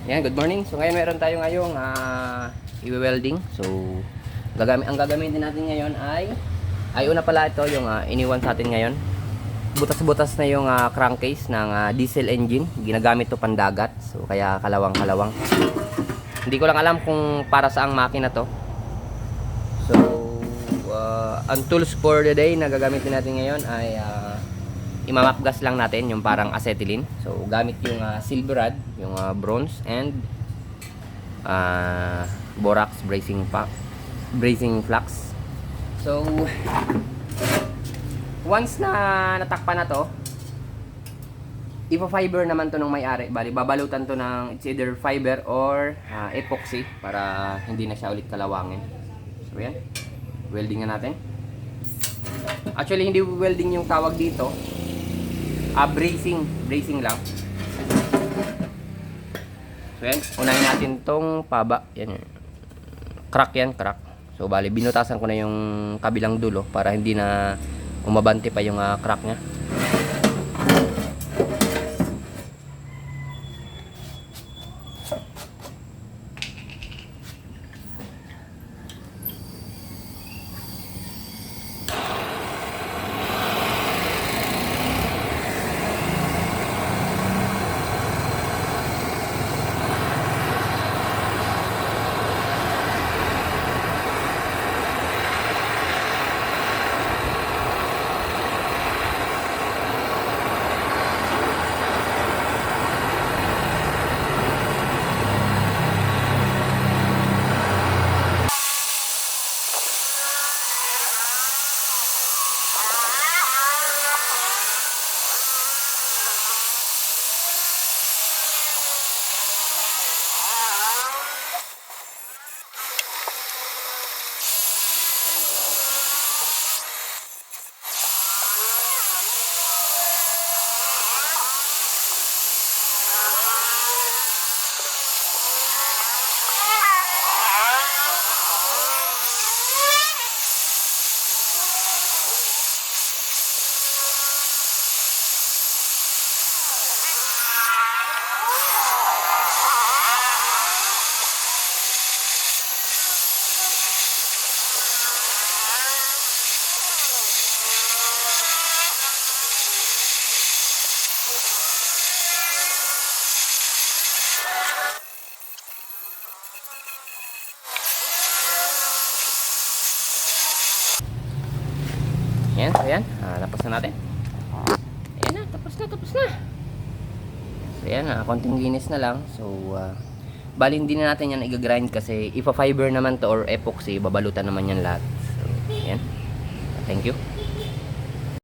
Yan, good morning. So ngayon meron tayo ngayong i-welding. So ang gagamitin natin ngayon ay una pala ito yung iniwan sa atin ngayon. Butas-butas na yung crankcase ng diesel engine. Ginagamit to pandagat. So kaya kalawang-kalawang. Hindi ko lang alam kung para saang makina to. So ang tools for the day na gagamitin natin ngayon ay imamapgas lang natin yung parang acetylene. So gamit yung silver rod, yung bronze and borax bracing flux. So once na natakpan na to, ipa-fiber naman to ng may-ari. Bali babalutan to ng it's either fiber or epoxy para hindi na siya ulit kalawangin. So yan, welding na natin. Actually hindi welding yung tawag dito, bracing lang. So yan, unahin natin tong paba. Yan, crack yan, crack. So bali binutasan ko na yung kabilang dulo para hindi na umabante pa yung crack nya. Yan, so yan. Tapos na natin. Ayan na, tapos na. So yan, konting linis na lang. So, bali hindi na natin yan i-grind kasi ipa-fiber naman to or epoxy, babalutan naman yan lahat. So, yan. Thank you.